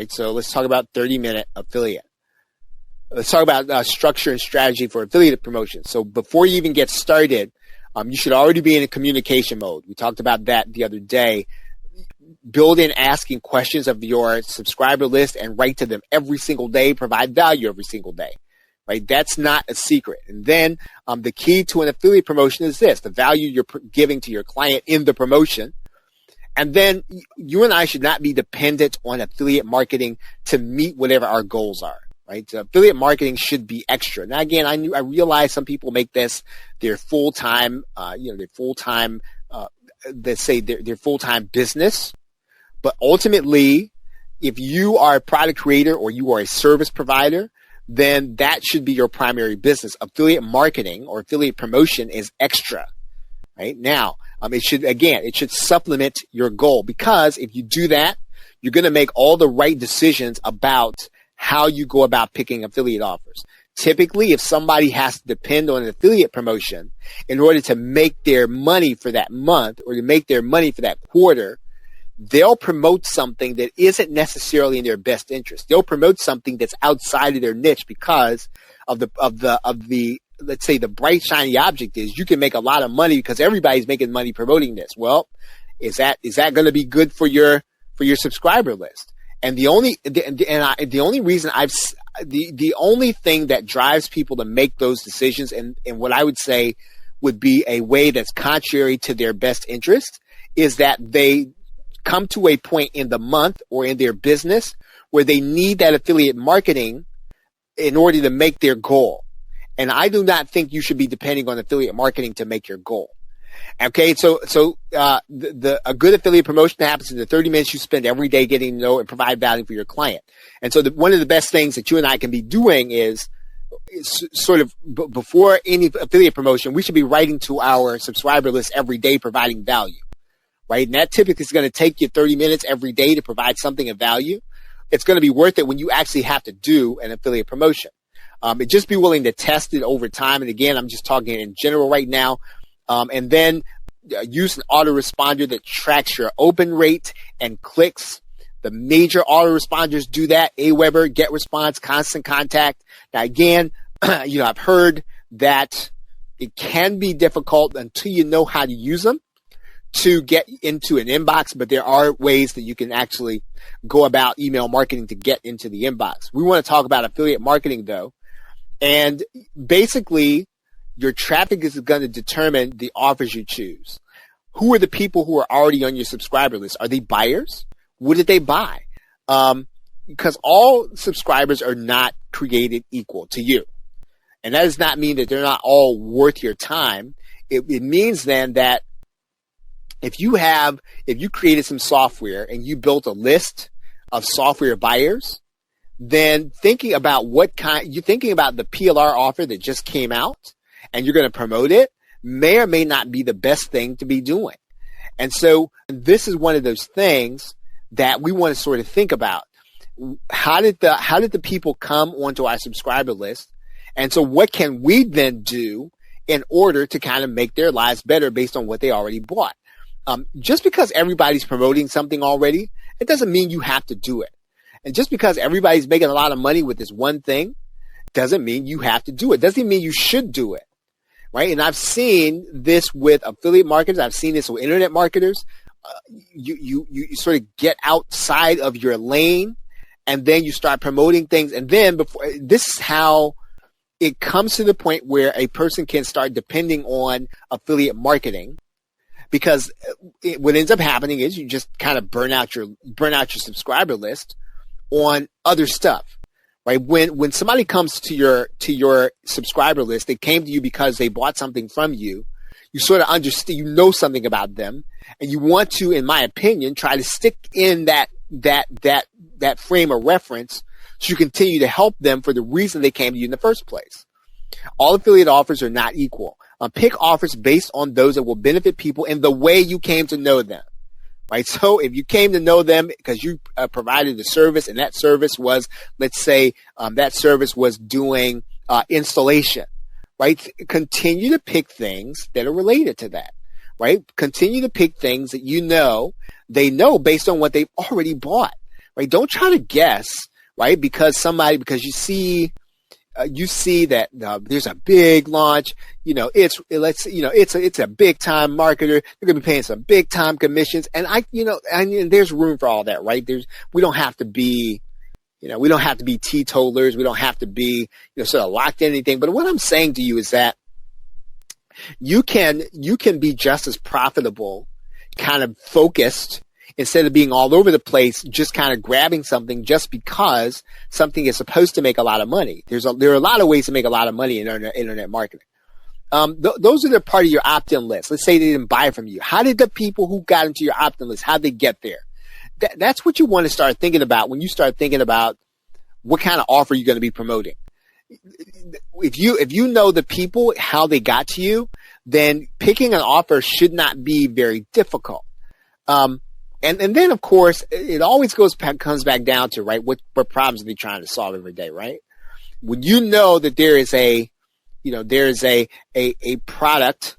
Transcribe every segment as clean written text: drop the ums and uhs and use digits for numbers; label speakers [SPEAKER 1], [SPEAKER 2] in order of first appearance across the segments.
[SPEAKER 1] right? So let's talk about 30-minute affiliate. Let's talk about structure and strategy for affiliate promotion. So before you even get started, you should already be in a communication mode. We talked about that the other day. Build in asking questions of your subscriber list and write to them every single day. Provide value every single day, right? That's not a secret. And then the key to an affiliate promotion is this: the value you're giving to your client in the promotion. And then you and I should not be dependent on affiliate marketing to meet whatever our goals are. Right? So affiliate marketing should be extra. Now, again, I realize some people make this their full-time, their full-time, let's say their full-time business. But ultimately, if you are a product creator or you are a service provider, then that should be your primary business. Affiliate marketing or affiliate promotion is extra. Right? Now, it should supplement your goal, because if you do that, you're going to make all the right decisions about how you go about picking affiliate offers. Typically, if somebody has to depend on an affiliate promotion in order to make their money for that month or to make their money for that quarter, they'll promote something that isn't necessarily in their best interest. They'll promote something that's outside of their niche because of the let's say the bright shiny object is you can make a lot of money because everybody's making money promoting this. Well, is that going to be good for your subscriber list? And the only thing that drives people to make those decisions and what I would say would be a way that's contrary to their best interest is that they come to a point in the month or in their business where they need that affiliate marketing in order to make their goal. And I do not think you should be depending on affiliate marketing to make your goal. Okay, so a good affiliate promotion happens in the 30 minutes you spend every day getting to know and provide value for your client. And so one of the best things that you and I can be doing is sort of before any affiliate promotion, we should be writing to our subscriber list every day providing value, right? And that typically is going to take you 30 minutes every day to provide something of value. It's going to be worth it when you actually have to do an affiliate promotion. Just be willing to test it over time. And again, I'm just talking in general right now. And then use an autoresponder that tracks your open rate and clicks. The major autoresponders do that: Aweber, GetResponse, Constant Contact. Now, again, I've heard that it can be difficult until you know how to use them to get into an inbox, but there are ways that you can actually go about email marketing to get into the inbox. We want to talk about affiliate marketing, though. And basically, your traffic is going to determine the offers you choose. Who are the people who are already on your subscriber list? Are they buyers? What did they buy? Because all subscribers are not created equal to you. And that does not mean that they're not all worth your time. It means then that if you created some software and you built a list of software buyers, then thinking about the PLR offer that just came out and you're going to promote it may or may not be the best thing to be doing. And so this is one of those things that we want to sort of think about. How did the people come onto our subscriber list? And so what can we then do in order to kind of make their lives better based on what they already bought? Just because everybody's promoting something already, it doesn't mean you have to do it. And just because everybody's making a lot of money with this one thing doesn't mean you have to do it. Doesn't mean you should do it. Right? And I've seen this with affiliate marketers. I've seen this with internet marketers. You sort of get outside of your lane and then you start promoting things. And then this is how it comes to the point where a person can start depending on affiliate marketing, because what ends up happening is you just kind of burn out your subscriber list on other stuff. Right? When somebody comes to your subscriber list, they came to you because they bought something from you. You sort of understand, you know something about them, and you want to, in my opinion, try to stick in that frame of reference so you continue to help them for the reason they came to you in the first place. All affiliate offers are not equal. Pick offers based on those that will benefit people in the way you came to know them. Right? So if you came to know them because you provided a service and that service was, let's say, that service was doing installation, right? Continue to pick things that are related to that, right? Continue to pick things that they know based on what they've already bought, right? Don't try to guess, right? Because you see that there's a big launch, it's a big time marketer. They're going to be paying some big time commissions. And there's room for all that, right? We don't have to be teetotalers. We don't have to be, sort of locked in anything. But what I'm saying to you is that you can be just as profitable, kind of focused, instead of being all over the place, just kind of grabbing something just because something is supposed to make a lot of money. There are a lot of ways to make a lot of money in internet marketing. Those are the part of your opt-in list. Let's say they didn't buy from you. How did the people who got into your opt-in list, how did they get there? That's what you want to start thinking about when you start thinking about what kind of offer you're going to be promoting. If you know the people, how they got to you, then picking an offer should not be very difficult. And then, of course, it always comes back down to, right, what problems are they trying to solve every day, right? When you know that there is a product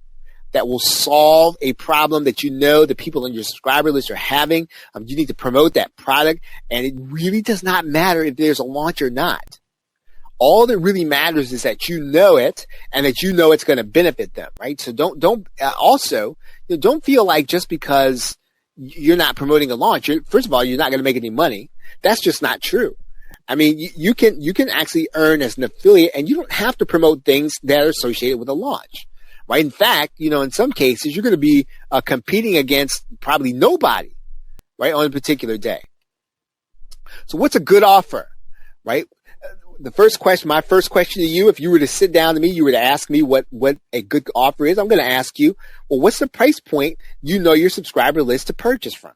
[SPEAKER 1] that will solve a problem that the people on your subscriber list are having, you need to promote that product, and it really does not matter if there's a launch or not. All that really matters is that you know it and that you know it's going to benefit them, right? So don't feel like just because you're not promoting a launch, first of all, you're not going to make any money. That's just not true. I mean, you can actually earn as an affiliate, and you don't have to promote things that are associated with a launch, right? In fact, in some cases, you're going to be competing against probably nobody, right, on a particular day. So what's a good offer, right? My first question to you, if you were to sit down to me, you were to ask me what a good offer is, I'm going to ask you, well, what's the price point your subscriber list to purchase from?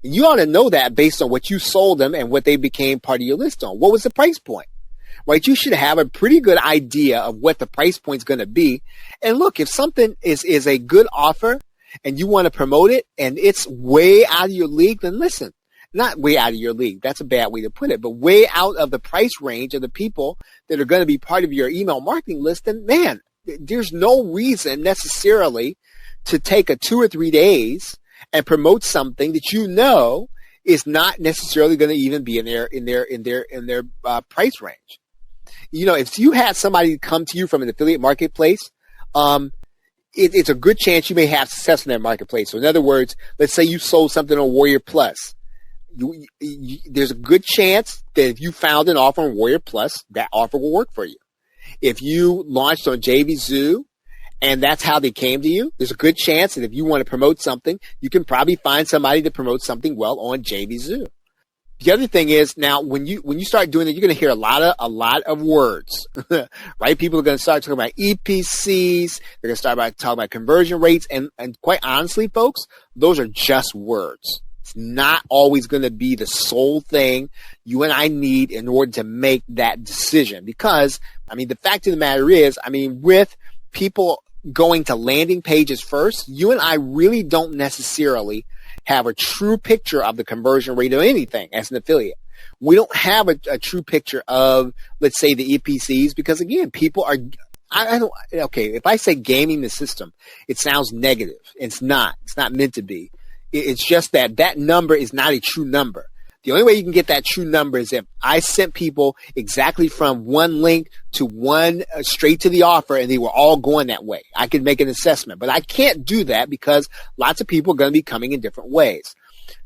[SPEAKER 1] And you ought to know that based on what you sold them and what they became part of your list on. What was the price point? Right? You should have a pretty good idea of what the price point is going to be. And look, if something is a good offer and you want to promote it and it's way out of your league, then listen. Not way out of your league. That's a bad way to put it, but way out of the price range of the people that are going to be part of your email marketing list, then man, there's no reason necessarily to take a 2 or 3 days and promote something that is not necessarily going to even be in their price range. If you had somebody come to you from an affiliate marketplace, it's a good chance you may have success in that marketplace. So in other words, let's say you sold something on Warrior Plus. There's a good chance that if you found an offer on Warrior Plus, that offer will work for you. If you launched on JVZoo and that's how they came to you, there's a good chance that if you want to promote something, you can probably find somebody to promote something well on JVZoo. The other thing is, now when you start doing it, you're going to hear a lot of words, right? People are going to start talking about EPCs. They're going to start talking about conversion rates, and quite honestly, folks, those are just words. It's not always going to be the sole thing you and I need in order to make that decision. Because, the fact of the matter is, with people going to landing pages first, you and I really don't necessarily have a true picture of the conversion rate of anything as an affiliate. We don't have a true picture of, let's say, the EPCs, because again, people are, if I say gaming the system, it sounds negative. It's not meant to be. It's just that number is not a true number. The only way you can get that true number is if I sent people exactly from one link to one straight to the offer and they were all going that way. I could make an assessment, but I can't do that because lots of people are going to be coming in different ways.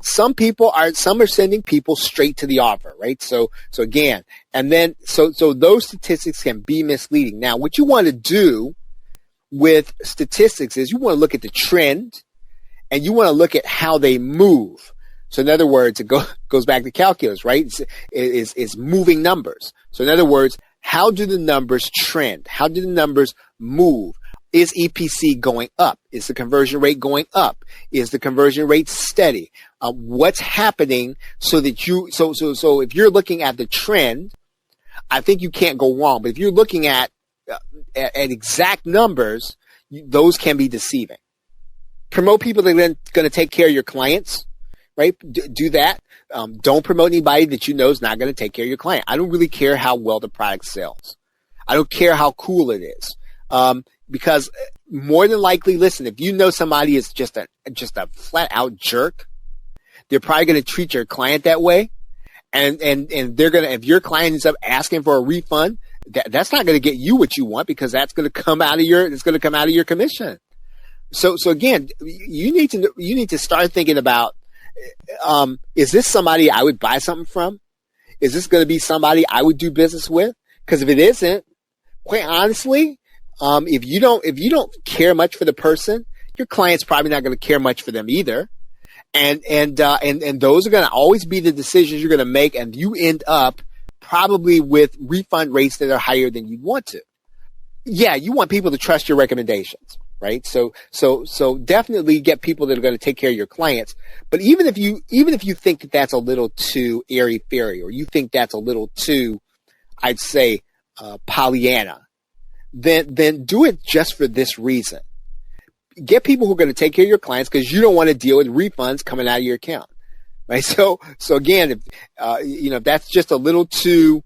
[SPEAKER 1] Some are sending people straight to the offer, right? So again, and then, so those statistics can be misleading. Now, what you want to do with statistics is you want to look at the trend, and you want to look at how they move. So in other words, it goes back to calculus, right? It's moving numbers. So in other words, how do the numbers trend? How do the numbers move? Is EPC going up? Is the conversion rate going up? Is the conversion rate steady? What's happening so that so if you're looking at the trend, I think you can't go wrong. But if you're looking at exact numbers, those can be deceiving. Promote people that are going to take care of your clients, right? Do that. Don't promote anybody that you know is not going to take care of your client. I don't really care how well the product sells. I don't care how cool it is. Because more than likely, listen, if you know somebody is just a flat out jerk, they're probably going to treat your client that way. and they're going to, if your client ends up asking for a refund, that's not going to get you what you want, because that's going to come out of your commission. So again, you need to start thinking about, is this somebody I would buy something from? Is this going to be somebody I would do business with? Because if it isn't, quite honestly, if you don't care much for the person, your client's probably not going to care much for them either. And those are going to always be the decisions you're going to make, and you end up probably with refund rates that are higher than you want to. Yeah, you want people to trust your recommendations, right? So definitely get people that are going to take care of your clients. But even if you think that that's a little too airy-fairy, or you think that's a little too, I'd say, Pollyanna, then do it just for this reason. Get people who are going to take care of your clients, because you don't want to deal with refunds coming out of your account, right? So again, if that's just a little too,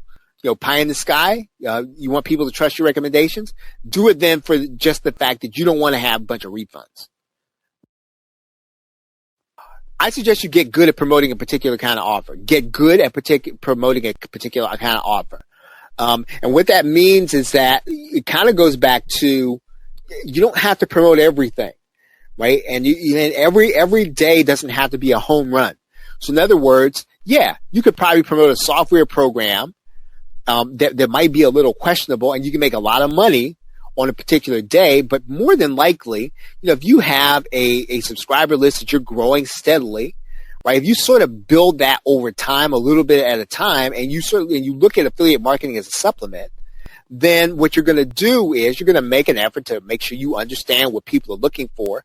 [SPEAKER 1] pie in the sky, you want people to trust your recommendations, do it then for just the fact that you don't want to have a bunch of refunds. I suggest you get good at promoting a particular kind of offer. Get good at promoting a particular kind of offer. And what that means is that it kind of goes back to, you don't have to promote everything, right? And every day doesn't have to be a home run. So in other words, yeah, you could probably promote a software program that might be a little questionable, and you can make a lot of money on a particular day. But more than likely, if you have a subscriber list that you're growing steadily, right? If you sort of build that over time, a little bit at a time, and you look at affiliate marketing as a supplement, then what you're going to do is you're going to make an effort to make sure you understand what people are looking for.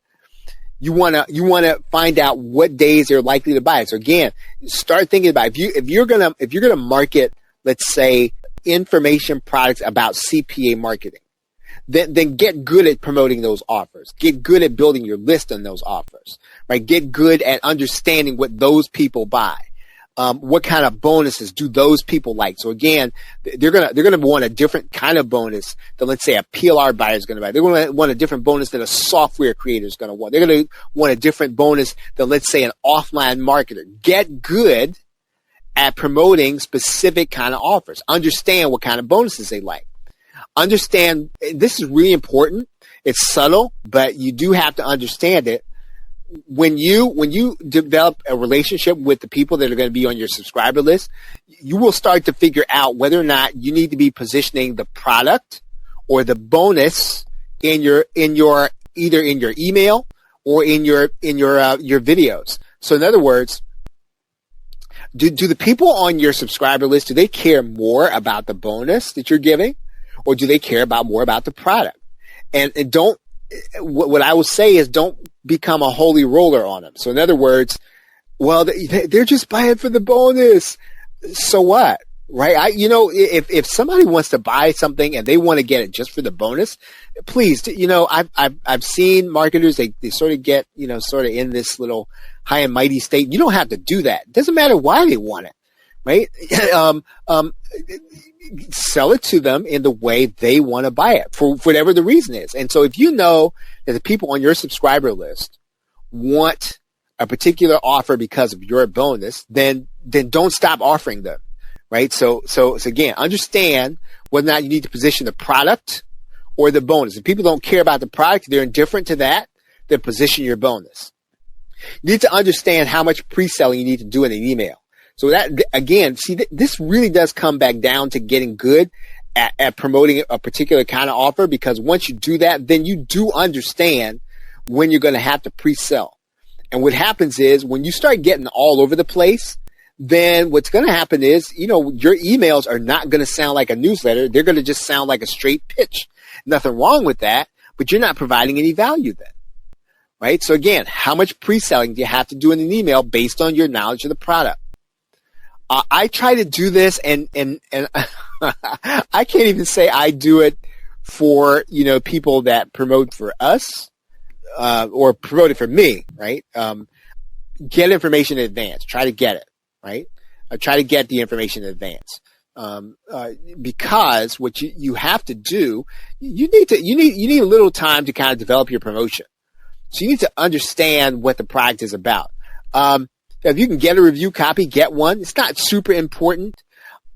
[SPEAKER 1] You want to find out what days they're likely to buy. So again, start thinking about, if you're going to market, let's say, information products about CPA marketing, then get good at promoting those offers. Get good at building your list on those offers, right? Get good at understanding what those people buy. What kind of bonuses do those people like? So again, they're gonna want a different kind of bonus than, let's say, a PLR buyer is gonna buy. They're gonna want a different bonus than a software creator is gonna want. They're gonna want a different bonus than, let's say, an offline marketer. Get good at promoting specific kind of offers. Understand what kind of bonuses they like. Understand, this is really important. It's subtle, but you do have to understand it. When you develop a relationship with the people that are going to be on your subscriber list, you will start to figure out whether or not you need to be positioning the product or the bonus in your either in your email or in your videos. So in other words, do the people on your subscriber list, do they care more about the bonus that you're giving, or do they care more about the product? And don't, what I will say is, don't become a holy roller on them. So in other words, well, they're just buying for the bonus. So what? Right? If somebody wants to buy something and they want to get it just for the bonus, please, I've seen marketers, they sort of get, sort of in this little high and mighty state. You don't have to do that. It doesn't matter why they want it, right? Sell it to them in the way they want to buy it, for whatever the reason is. And so if you know that the people on your subscriber list want a particular offer because of your bonus, then don't stop offering them, right? So again, understand whether or not you need to position the product or the bonus. If people don't care about the product, they're indifferent to that, then position your bonus. You need to understand how much pre-selling you need to do in an email. So that, again, see, this really does come back down to getting good at promoting a particular kind of offer, because once you do that, then you do understand when you're going to have to pre-sell. And what happens is, when you start getting all over the place, then what's going to happen is, your emails are not going to sound like a newsletter. They're going to just sound like a straight pitch. Nothing wrong with that, but you're not providing any value then, right? So again, how much pre-selling do you have to do in an email based on your knowledge of the product? I try to do this, and I can't even say I do it for, people that promote for us, or promote it for me, right? Get information in advance. Try to get it, right? Try to get the information in advance. Because what you have to do, you need a little time to kind of develop your promotion. So you need to understand what the product is about. If you can get a review copy, get one. It's not super important.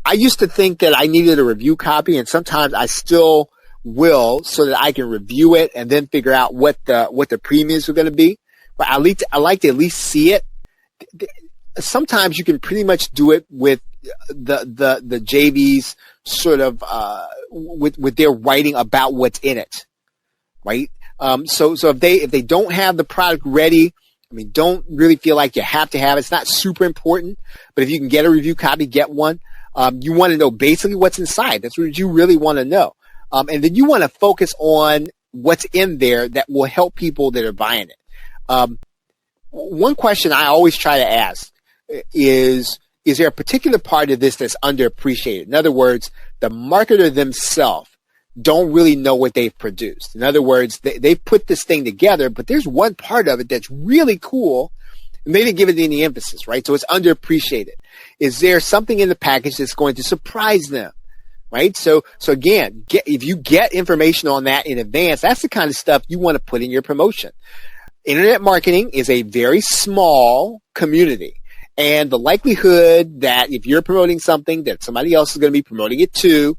[SPEAKER 1] I used to think that I needed a review copy, and sometimes I still will, so that I can review it and then figure out what the premiums are going to be. But I like to at least see it. Sometimes you can pretty much do it with the JVs sort of with their writing about what's in it, right? So if they don't have the product ready, I mean, don't really feel like you have to have it. It's not super important, but if you can get a review copy, get one. You want to know basically what's inside. That's what you really want to know. And then you want to focus on what's in there that will help people that are buying it. One question I always try to ask is there a particular part of this that's underappreciated? In other words, the marketer themselves don't really know what they've produced. In other words, they've put this thing together, but there's one part of it that's really cool, and they didn't give it any emphasis, right? So it's underappreciated. Is there something in the package that's going to surprise them, right? So again, if you get information on that in advance, that's the kind of stuff you want to put in your promotion. Internet marketing is a very small community. And the likelihood that if you're promoting something that somebody else is going to be promoting it to,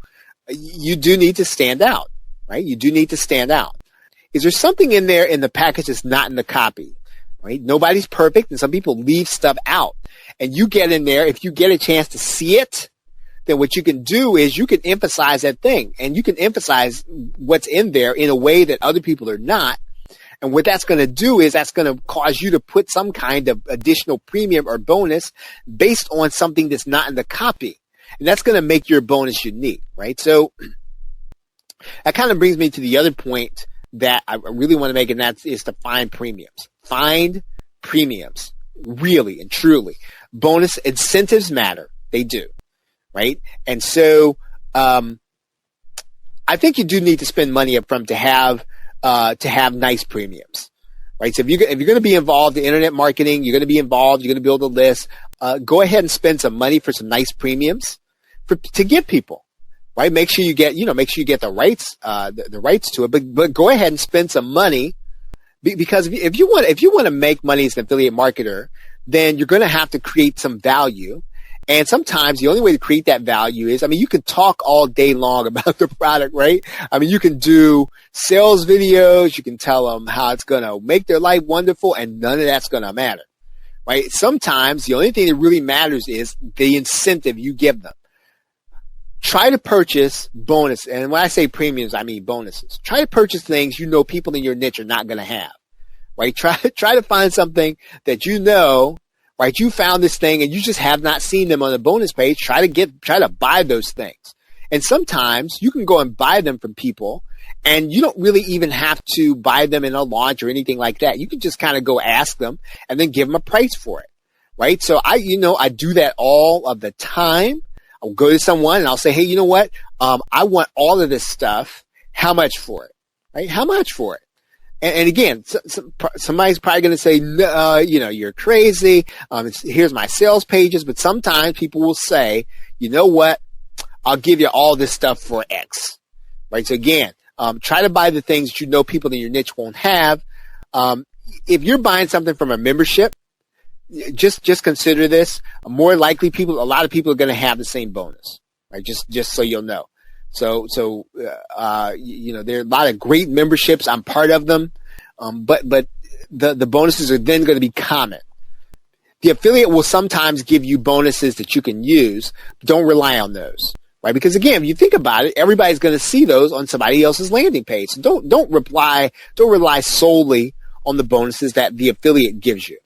[SPEAKER 1] you do need to stand out, right? You do need to stand out. Is there something in there in the package that's not in the copy, right? Nobody's perfect, and some people leave stuff out. And you get in there, if you get a chance to see it, then what you can do is you can emphasize that thing, and you can emphasize what's in there in a way that other people are not. And what that's going to do is that's going to cause you to put some kind of additional premium or bonus based on something that's not in the copy. And that's going to make your bonus unique, right? So that kind of brings me to the other point that I really want to make, and that is to find premiums. Find premiums, really and truly. Bonus incentives matter. They do, right? And so I think you do need to spend money up front to have nice premiums, right? So if you're going to be involved in internet marketing, you're going to be involved, you're going to build a list, go ahead and spend some money for some nice premiums to give people, right? Make sure you get the rights, the rights to it, but go ahead and spend some money because if you want to make money as an affiliate marketer, then you're going to have to create some value. And sometimes the only way to create that value is, you can talk all day long about the product, right? You can do sales videos. You can tell them how it's going to make their life wonderful, and none of that's going to matter, right? Sometimes the only thing that really matters is the incentive you give them. Try to purchase bonus. And when I say premiums, I mean bonuses. Try to purchase things people in your niche are not going to have, right? Try to find something that right? You found this thing and you just have not seen them on the bonus page. Try to buy those things. And sometimes you can go and buy them from people, and you don't really even have to buy them in a launch or anything like that. You can just kind of go ask them and then give them a price for it, right? So I do that all of the time. I'll go to someone and I'll say, hey, you know what? I want all of this stuff. How much for it, right? How much for it? And again, somebody's probably going to say, no, you're crazy. Here's my sales pages. But sometimes people will say, you know what? I'll give you all this stuff for X, right? So again, try to buy the things that people in your niche won't have. If you're buying something from a membership, just consider this. More likely a lot of people are going to have the same bonus, right? Just so you'll know. So there are a lot of great memberships. I'm part of them. But the bonuses are then going to be common. The affiliate will sometimes give you bonuses that you can use. Don't rely on those, right? Because again, if you think about it, everybody's going to see those on somebody else's landing page. So don't rely solely on the bonuses that the affiliate gives you.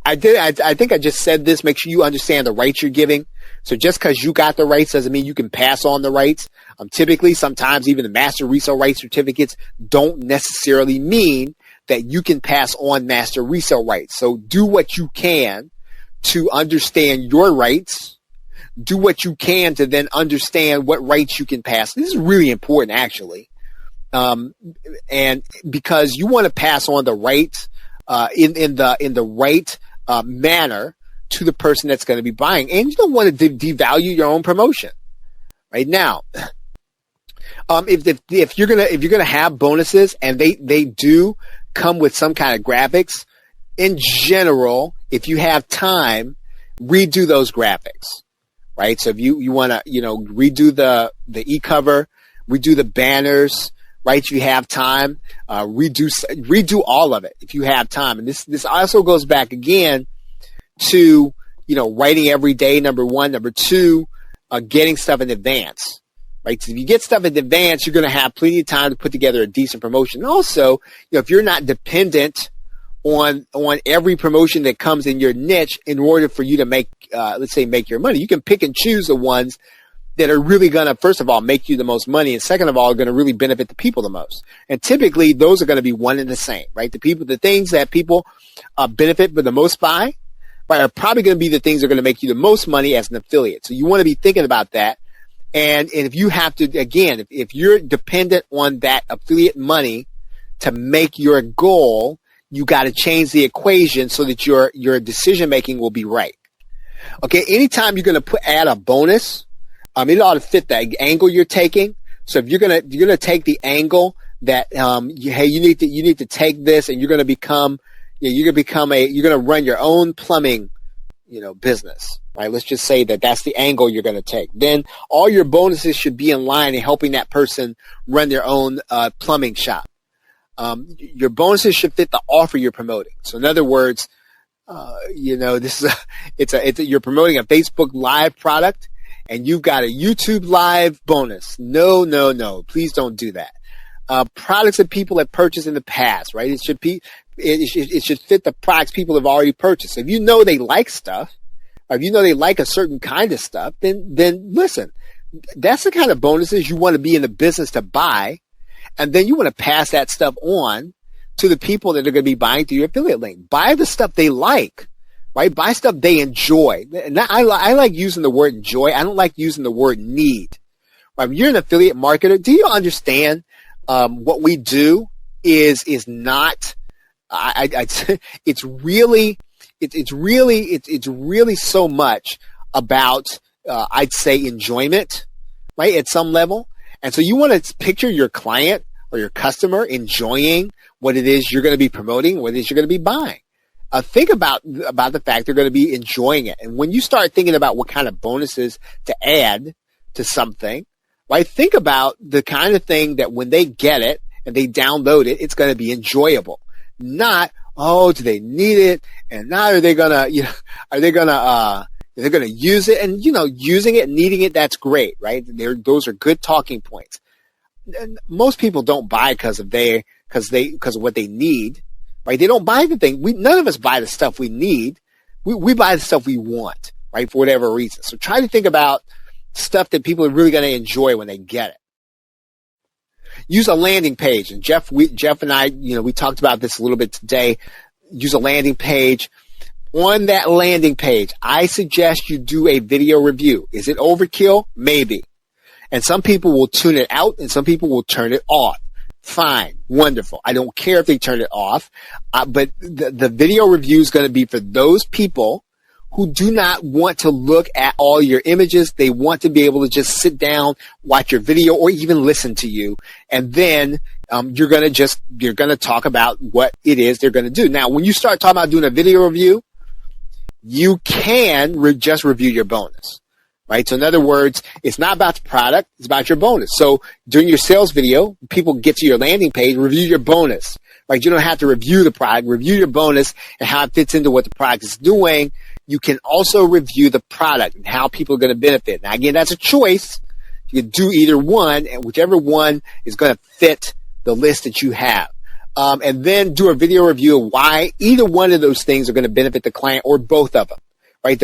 [SPEAKER 1] I think I just said this. Make sure you understand the rights you're giving. So just because you got the rights doesn't mean you can pass on the rights. Typically, sometimes even the master resale rights certificates don't necessarily mean that you can pass on master resale rights. So do what you can to understand your rights. Do what you can to then understand what rights you can pass. This is really important, actually. And because you want to pass on the rights in the right manner to the person that's going to be buying, and you don't want to devalue your own promotion. Right now, if you're gonna have bonuses and they do come with some kind of graphics, in general, if you have time, redo those graphics, right? So if you want to, redo the e-cover, redo the banners, right? You have time, redo all of it if you have time. And this also goes back again to, writing every day, number one. Number two, getting stuff in advance, right? So if you get stuff in advance, you're going to have plenty of time to put together a decent promotion. And also, if you're not dependent on every promotion that comes in your niche in order for you to make, make your money, you can pick and choose the ones that are really going to, first of all, make you the most money, and second of all, are going to really benefit the people the most. And typically, those are going to be one and the same, right? The things that people benefit the most by, right, are probably going to be the things that are going to make you the most money as an affiliate. So you want to be thinking about that. And if you have to, again, if you're dependent on that affiliate money to make your goal, you got to change the equation so that your decision making will be right. Okay, anytime you're going to add a bonus, it ought to fit the angle you're taking. So if you're gonna take the angle that you need to take this, and you're gonna run your own plumbing business, right? Let's just say that's the angle you're gonna take. Then all your bonuses should be in line in helping that person run their own plumbing shop. Your bonuses should fit the offer you're promoting. So in other words, this is you're promoting a Facebook Live product, and you've got a YouTube Live bonus. No, please don't do that. Products that people have purchased in the past, right? It should fit the products people have already purchased. If you know they like stuff, or if you know they like a certain kind of stuff, then listen, that's the kind of bonuses you want to be in the business to buy, and then you want to pass that stuff on to the people that are going to be buying through your affiliate link. Buy the stuff they like. Right? Buy stuff they enjoy. And I like using the word enjoy. I don't like using the word need. Right? You're an affiliate marketer. Do you understand what we do is not? It's really so much about I'd say enjoyment, right? At some level, and so you want to picture your client or your customer enjoying what it is you're going to be promoting, what it is you're going to be buying. Think about the fact they're going to be enjoying it. And when you start thinking about what kind of bonuses to add to something, right, think about the kind of thing that when they get it and they download it, it's going to be enjoyable. Not, do they need it? And now are they going to use it? And, using it, needing it, that's great, right? Those are good talking points. And most people don't buy because of what they need. Right? They don't buy the thing. None of us buy the stuff we need. We buy the stuff we want, right? For whatever reason. So try to think about stuff that people are really going to enjoy when they get it. Use a landing page. And Jeff and I, we talked about this a little bit today. Use a landing page. On that landing page, I suggest you do a video review. Is it overkill? Maybe. And some people will tune it out and some people will turn it off. Fine. Wonderful. I don't care if they turn it off. But the video review is going to be for those people who do not want to look at all your images. They want to be able to just sit down, watch your video, or even listen to you. And then you're going to talk about what it is they're going to do. Now, when you start talking about doing a video review, you can just review your bonus. Right? So in other words, it's not about the product, it's about your bonus. So during your sales video, people get to your landing page, review your bonus. Right? You don't have to review the product, review your bonus and how it fits into what the product is doing. You can also review the product and how people are going to benefit. Now again, that's a choice. You can do either one, and whichever one is going to fit the list that you have. And then do a video review of why either one of those things are going to benefit the client or both of them. Right?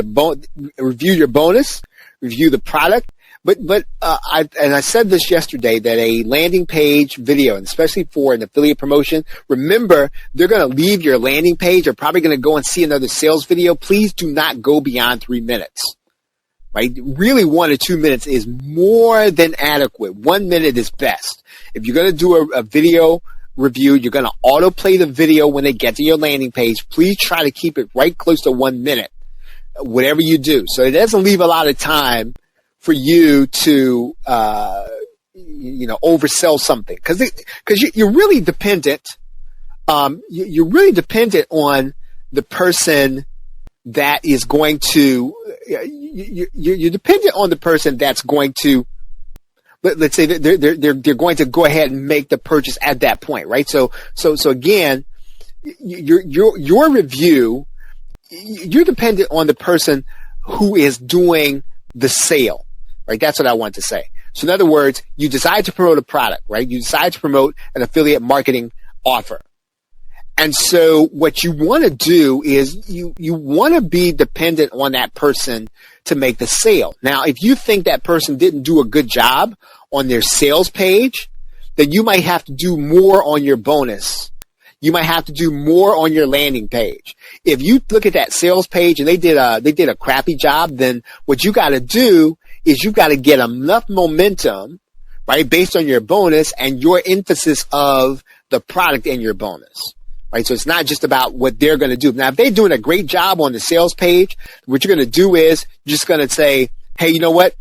[SPEAKER 1] Review your bonus. Review the product, but I said this yesterday that a landing page video, and especially for an affiliate promotion, remember they're going to leave your landing page. They're probably going to go and see another sales video. Please do not go beyond 3 minutes. Right? Really, 1 or 2 minutes is more than adequate. 1 minute is best. If you're going to do a video review, you're going to autoplay the video when they get to your landing page. Please try to keep it right close to 1 minute. Whatever you do. So it doesn't leave a lot of time for you to, oversell something. Cause you're really dependent, you're really dependent on the person that is going to, you're dependent on the person that's going to, let's say that they're going to go ahead and make the purchase at that point, right? So again, your review, you're dependent on the person who is doing the sale, right? That's what I want to say. So in other words, you decide to promote a product, right? You decide to promote an affiliate marketing offer. And so what you want to do is you want to be dependent on that person to make the sale. Now, if you think that person didn't do a good job on their sales page, then you might have to do more on your bonus. You might have to do more on your landing page. If you look at that sales page and they did a crappy job, then what you got to do is you got to get enough momentum, right, based on your bonus and your emphasis of the product in your bonus. Right, so it's not just about what they're going to do. Now, if they're doing a great job on the sales page, what you're going to do is you're just going to say, "Hey, you know what?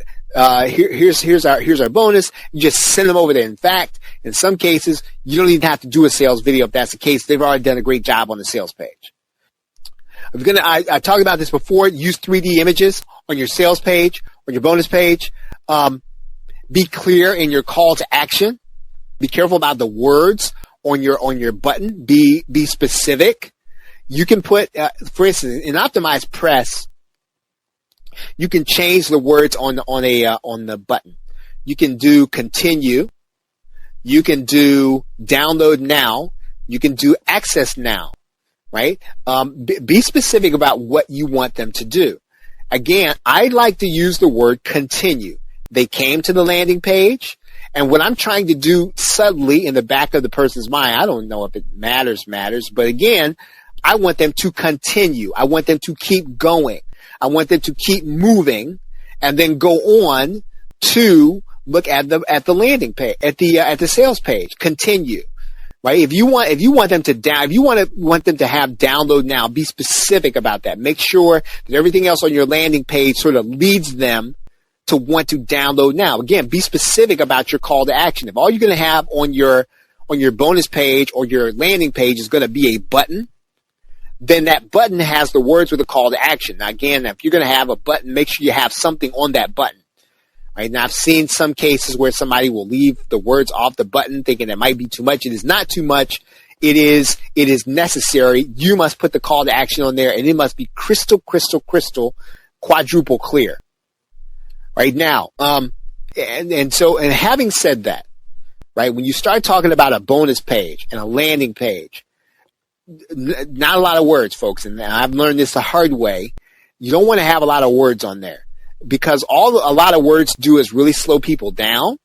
[SPEAKER 1] Here's our bonus." You just send them over there. In fact, in some cases, you don't even have to do a sales video if that's the case. They've already done a great job on the sales page. I talked about this before. Use 3D images on your sales page, on your bonus page. Be clear in your call to action. Be careful about the words on your button. Be specific. You can put, for instance, in optimized press, you can change the words on the button. You can do continue. You can do download now. You can do access now. Right? Be specific about what you want them to do. Again, I like to use the word continue. They came to the landing page. And what I'm trying to do subtly in the back of the person's mind, I don't know if it matters, but again, I want them to continue. I want them to keep going. I want them to keep moving and then go on to look at the landing page, at the sales page. Continue. Right? If you want them to have download now, be specific about that. Make sure that everything else on your landing page sort of leads them to want to download now. Again, be specific about your call to action. If all you're going to have on your bonus page or your landing page is going to be a button, then that button has the words with a call to action. Now, again, if you're going to have a button, make sure you have something on that button. Right? Now, I've seen some cases where somebody will leave the words off the button thinking it might be too much. It is not too much. It is necessary. You must put the call to action on there, and it must be crystal, quadruple clear. Right now, and having said that, right, when you start talking about a bonus page and a landing page, not a lot of words, folks, and I've learned this the hard way. You don't want to have a lot of words on there because a lot of words do is really slow people down,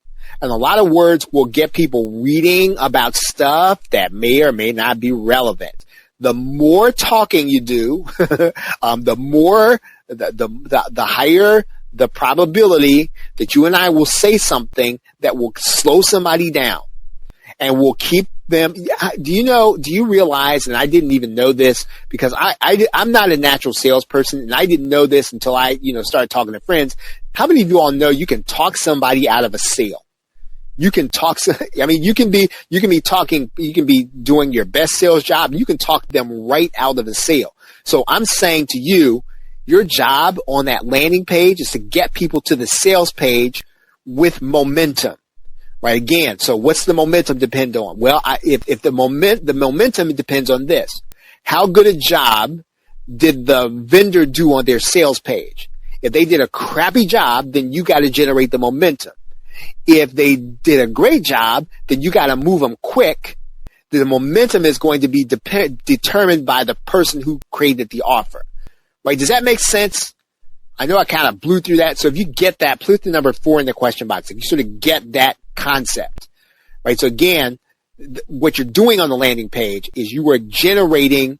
[SPEAKER 1] and a lot of words will get people reading about stuff that may or may not be relevant. The more talking you do, the higher the probability that you and I will say something that will slow somebody down and will keep them. Do you realize, and I didn't even know this because I'm not a natural salesperson and I didn't know this until I, started talking to friends. How many of you all know you can talk somebody out of a sale? You can talk, you can be doing your best sales job and you can talk them right out of a sale. So I'm saying to you, your job on that landing page is to get people to the sales page with momentum, right? Again, so what's the momentum depend on? Well, if the momentum depends on this. How good a job did the vendor do on their sales page? If they did a crappy job, then you got to generate the momentum. If they did a great job, then you got to move them quick. The momentum is going to be determined by the person who created the offer. Right? Does that make sense? I know I kind of blew through that. So if you get that, put the number 4 in the question box. If you sort of get that concept, right? So again, what you're doing on the landing page is you are generating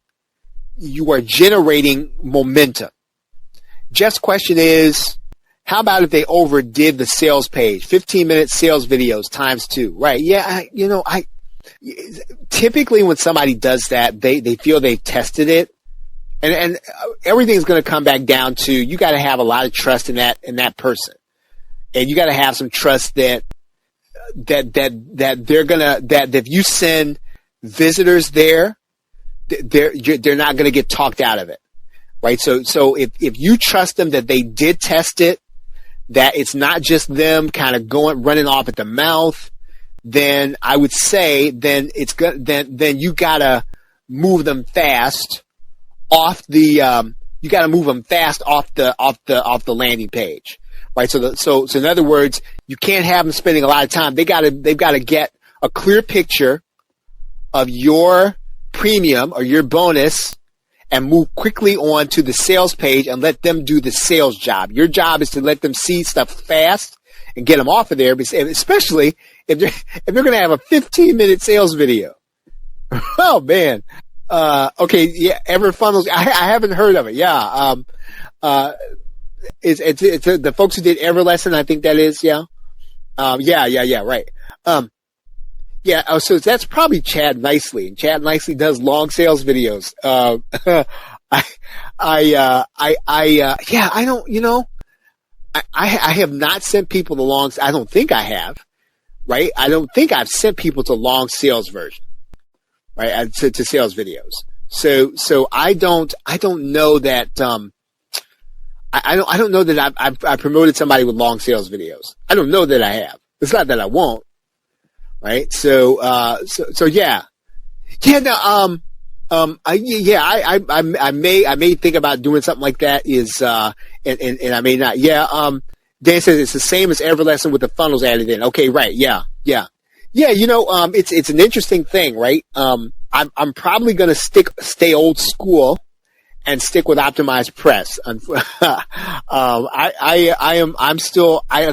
[SPEAKER 1] momentum. Jeff's question is, how about if they overdid the sales page? 15-minute sales videos times 2, right? Yeah, typically when somebody does that, they feel they've tested it. And everything's going to come back down to you got to have a lot of trust in that person, and you got to have some trust that if you send visitors there, they're not going to get talked out of it, right? So if you trust them that they did test it, that it's not just them kind of running off at the mouth, then I would say then it's good. Then you gotta move them fast off the landing page, right? So in other words, you can't have them spending a lot of time. They've got to get a clear picture of your premium or your bonus and move quickly on to the sales page and let them do the sales job. Your job is to let them see stuff fast and get them off of there, especially if they're going to have a 15-minute sales video. Oh man. Okay. Yeah. EverFunnels. I haven't heard of it. Yeah. It's the folks who did EverLesson. I think that is. Yeah. Yeah. Right. Yeah. Oh, so that's probably Chad Nicely, and Chad Nicely does long sales videos. I don't, I have not sent people the long, I don't think I have, right? I don't think I've sent people to long sales version, right? To sales videos. So I don't know that, I don't know that I've promoted somebody with long sales videos. I don't know that I have. It's not that I won't. Right. So yeah. Yeah. No, I may think about doing something like that and I may not. Yeah. Dan says it's the same as EverLesson with the funnels added in. Okay. Right. Yeah. It's an interesting thing, right? I'm probably going to stay old school and stick with optimized press. I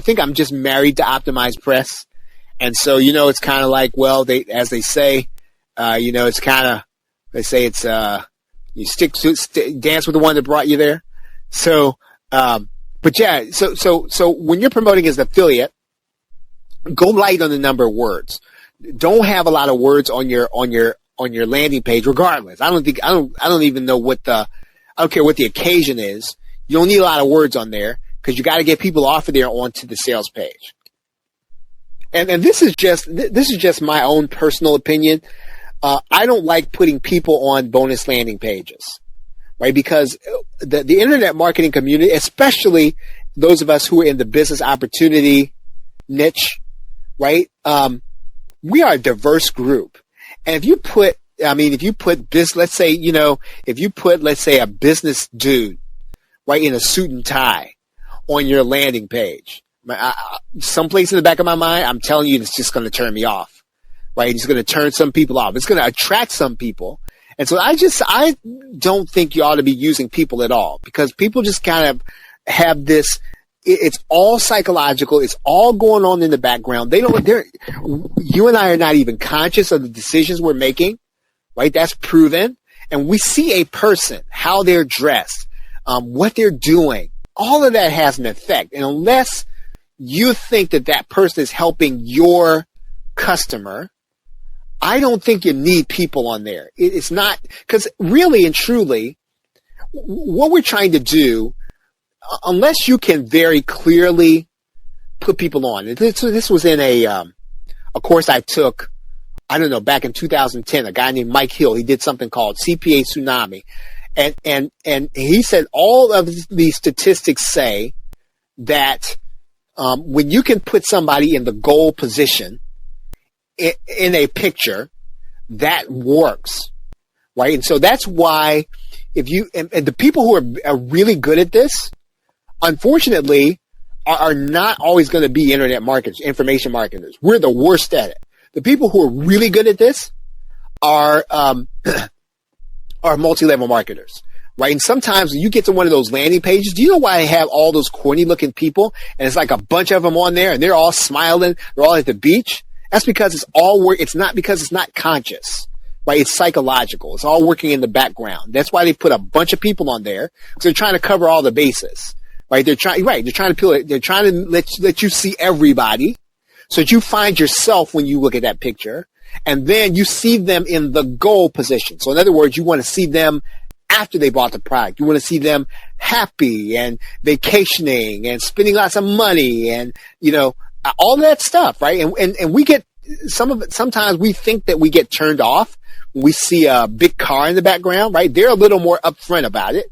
[SPEAKER 1] think I'm just married to optimized press. And so, it's kind of like, well, as they say, it's kind of, they say it's, you dance with the one that brought you there. So, but yeah, so when you're promoting as an affiliate, go light on the number of words. Don't have a lot of words on your landing page, regardless. I don't even know I don't care what the occasion is. You don't need a lot of words on there because you got to get people off of there onto the sales page. And this is just my own personal opinion. I don't like putting people on bonus landing pages, right? Because the internet marketing community, especially those of us who are in the business opportunity niche, right? We are a diverse group. And if you put this, let's say a business dude, right, in a suit and tie on your landing page, someplace in the back of my mind, I'm telling you, it's just going to turn me off, right? It's going to turn some people off. It's going to attract some people. And so I don't think you ought to be using people at all, because people just kind of have this, it's all psychological. It's all going on in the background. You and I are not even conscious of the decisions we're making, right? That's proven. And we see a person, how they're dressed, what they're doing. All of that has an effect. And unless you think that person is helping your customer, I don't think you need people on there. It's not, because really and truly, what we're trying to do, unless you can very clearly put people on. This was in a course I took, I don't know, back in 2010, a guy named Mike Hill. He did something called CPA Tsunami. And he said all of these statistics say that when you can put somebody in the goal position in a picture, that works, right? And so that's why and the people who are really good at this, unfortunately, are not always going to be internet marketers, information marketers. We're the worst at it. The people who are really good at this are multi-level marketers, right? And sometimes when you get to one of those landing pages, do you know why I have all those corny looking people and it's like a bunch of them on there and they're all smiling, they're all at the beach? That's because it's all work. It's not because it's not conscious, right? It's psychological. It's all working in the background. That's why they put a bunch of people on there, because they're trying to cover all the bases, right? They're trying to let you see everybody so that you find yourself when you look at that picture. And then you see them in the goal position. So in other words, you want to see them after they bought the product. You want to see them happy and vacationing and spending lots of money and, all that stuff, right? And we get some of it. Sometimes we think that we get turned off when we see a big car in the background, right? They're a little more upfront about it.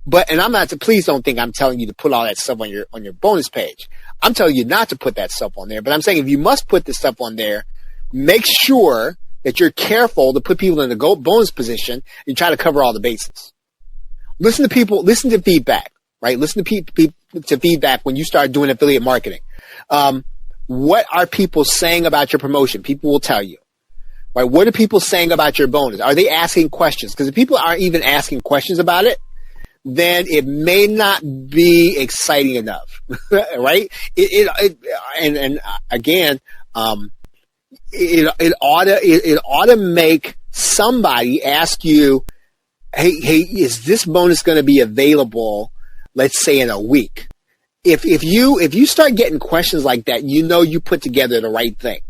[SPEAKER 1] But, and I'm not to, please don't think I'm telling you to put all that stuff on your bonus page. I'm telling you not to put that stuff on there. But I'm saying if you must put this stuff on there, make sure that you're careful to put people in the bonus position and try to cover all the bases. Listen to people, listen to feedback, right? Listen to feedback when you start doing affiliate marketing. What are people saying about your promotion? People will tell you, right? What are people saying about your bonus? Are they asking questions? Because if people aren't even asking questions about it, then it may not be exciting enough, right? It ought to make somebody ask you, hey, is this bonus going to be available, let's say, in a week? If you start getting questions like that, you know you put together the right thing,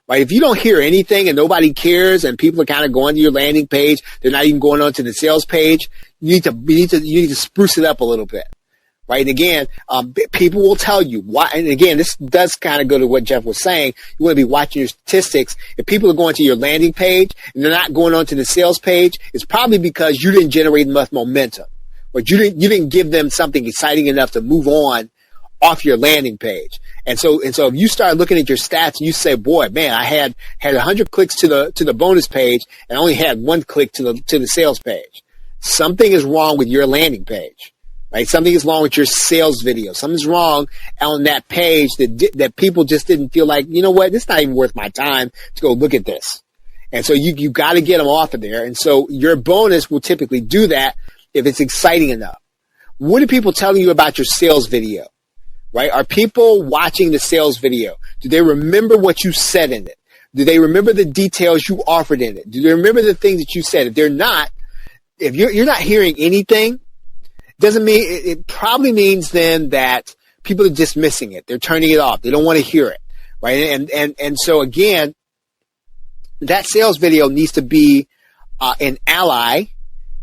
[SPEAKER 1] right? If you don't hear anything and nobody cares and people are kind of going to your landing page, they're not even going on to the sales page, you need to spruce it up a little bit, right? And again, people will tell you why. And again, this does kind of go to what Jeff was saying. You want to be watching your statistics. If people are going to your landing page and they're not going on to the sales page, it's probably because you didn't generate enough momentum, or you didn't give them something exciting enough to move on off your landing page. And so if you start looking at your stats and you say, boy, man, I had 100 clicks to the bonus page and only had 1 click to the sales page. Something is wrong with your landing page, right? Something is wrong with your sales video. Something's wrong on that page that people just didn't feel like, you know what, it's not even worth my time to go look at this. And so you got to get them off of there. And so your bonus will typically do that if it's exciting enough. What are people telling you about your sales video? Right? Are people watching the sales video? Do they remember what you said in it? Do they remember the details you offered in it? Do they remember the things that you said? If they're not, if you're not hearing anything, doesn't mean it probably means then that people are dismissing it. They're turning it off. They don't want to hear it. Right? And so again, that sales video needs to be an ally.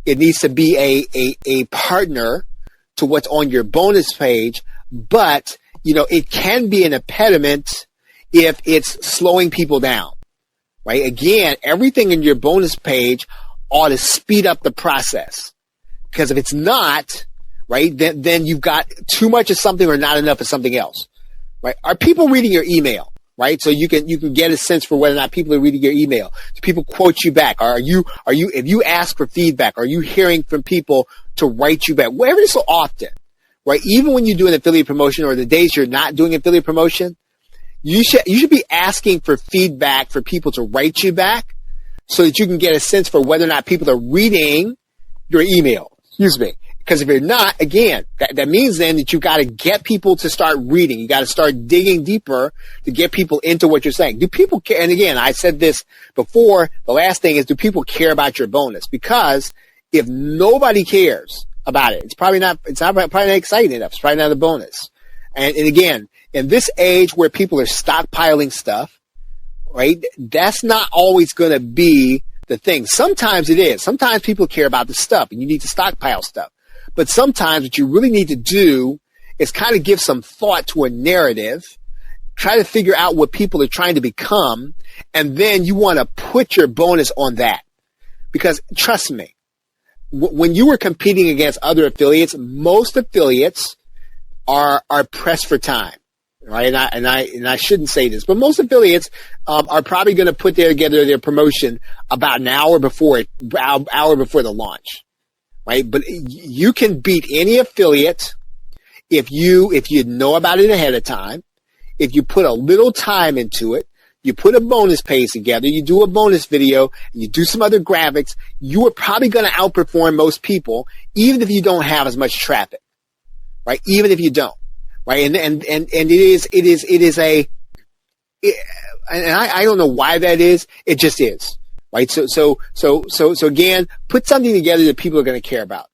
[SPEAKER 1] It needs to be a partner to what's on your bonus page. But, it can be an impediment if it's slowing people down, right? Again, everything in your bonus page ought to speed up the process. Because if it's not, right, then you've got too much of something or not enough of something else, right? Are people reading your email, right? So you can get a sense for whether or not people are reading your email. Do people quote you back? If you ask for feedback, are you hearing from people to write you back? Whatever so often. Right, even when you do an affiliate promotion or the days you're not doing affiliate promotion, you should be asking for feedback for people to write you back so that you can get a sense for whether or not people are reading your email. Excuse me. Because if you're not, again, that means then that you got to get people to start reading. You got to start digging deeper to get people into what you're saying. Do people care? And again, I said this before. The last thing is, do people care about your bonus? Because if nobody cares about it, it's probably not exciting enough. It's probably not a bonus. And again, in this age where people are stockpiling stuff, right, that's not always going to be the thing. Sometimes it is. Sometimes people care about the stuff and you need to stockpile stuff. But sometimes what you really need to do is kind of give some thought to a narrative, try to figure out what people are trying to become, and then you want to put your bonus on that. Because trust me, when you were competing against other affiliates, most affiliates are pressed for time, right? And I shouldn't say this, but most affiliates are probably going to put together their promotion about an hour before the launch, right? But you can beat any affiliate if you know about it ahead of time, if you put a little time into it. You put a bonus page together, you do a bonus video, and you do some other graphics, you are probably going to outperform most people, even if you don't have as much traffic, right? Even if you don't, right? And I don't know why that is. It just is, right? So again, put something together that people are going to care about.